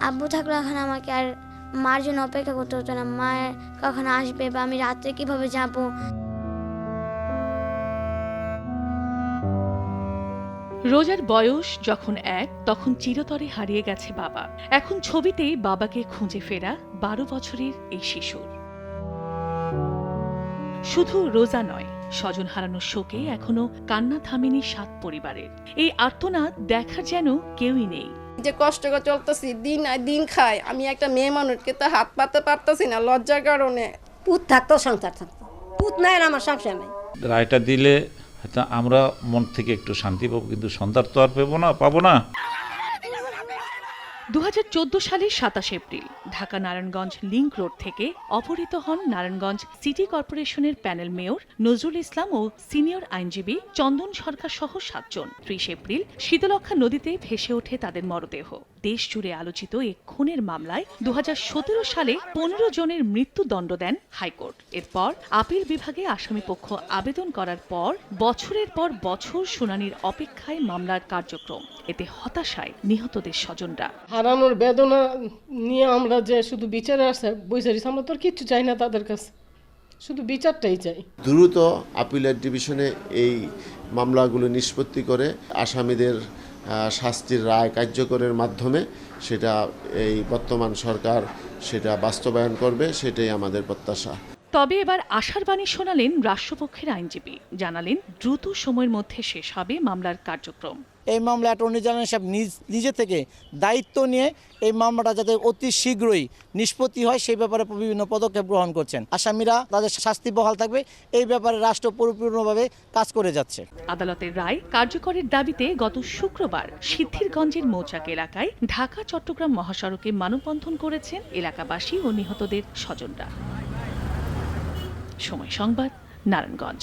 আব্বু থাকলে এখন আমাকে আর মার জন্য অপেক্ষা করতে হতো না, মায়ের কখন আসবে বা আমি রাত্রে কিভাবে যাব। রোজার বয়স যখন 1 তখন চিরতরে হারিয়ে গেছে বাবা। এখন ছবিতেই বাবাকে খুঁজে ফেরা 12 বছরের এই শিশুর। শুধু রোজা নয়, স্বজন হারানোর শোকে এখনো কান্না থামেনি 7 পরিবারের। এই আর্তনাদ দেখার যেন কেউই নেই। যে কষ্ট করে চলতেছি, দিন আয় দিন খাই, আমি একটা মেয়ে মানুষকে তো হাত পাতে পারতেছি না লজ্জার কারণে। পুত থাকতো সংসার থাকতো, পুত নাই আর আমার সংসার নাই। রায়টা দিলে হয়তো আমরা মন থেকে একটু শান্তি পাবো, কিন্তু সন্তান তো আর পাবো না। 2014 সালের 27 April Dhaka Narayanganj link road থেকে অপহৃত হন নারায়ণগঞ্জ সিটি কর্পোরেশনের প্যানেল মেয়র নজরুল ইসলাম ও সিনিয়র আইনজীবী চন্দন সরকার সহ 7 জন। 30 এপ্রিল শীতলক্ষ্যা নদীতে ভেসে ওঠে তাদের মরদেহ। দেশ জুড়ে আলোচিত এই খুনের মামলায় 2017 সালে 15 জনের মৃত্যুদণ্ড দেন হাইকোর্ট। এরপর আপিল বিভাগে আসামিপক্ষ আবেদন করার পর বছরের পর বছর শুনানির অপেক্ষায় মামলার কার্যক্রম। এতে হতাশায় নিহতদের স্বজনরা। হারানোর বেদনা নিয়ে আমরা যে শুধু বিচারে আসছে বৈচারিস, আমরা তো আর কিচ্ছু চাই না তাদের কাছে, শুধু বিচারটাই চাই। দ্রুত আপিলের ডিভিশনে এই মামলাগুলো নিষ্পত্তি করে আসামিদের শাস্তির রায় কার্যকরের মাধ্যমে সেটা এই বর্তমান সরকার সেটা বাস্তবায়ন করবে, সেটাই আমাদের প্রত্যাশা। তবে এবার আশার বাণী শোনালেন রাষ্ট্রপক্ষের আইনজীবী। জানালেন দ্রুত সময়ের মধ্যে শেষ হবে মামলার কার্যক্রম। এই মামলা অ্যাটর্নি জেনারেল সাহেব নিজে থেকে দায়িত্ব নিয়ে এই মামলাটা যাতে অতি শীঘ্রই নিষ্পত্তি হয় সেই ব্যাপারে বিভিন্ন পদক্ষেপ গ্রহণ করছেন। আসামিরা তাদের শাস্তি বহাল থাকবে, এই ব্যাপারে রাষ্ট্র পরিপূর্ণভাবে কাজ করে যাচ্ছে। আদালতের রায় কার্যকরের দাবিতে গত শুক্রবার সিদ্ধিরগঞ্জের মৌচাক এলাকায় ঢাকা চট্টগ্রাম মহাসড়কে মানববন্ধন করেছেন এলাকাবাসী ও নিহতদের স্বজনরা। সময় সংবাদ, নারায়ণগঞ্জ।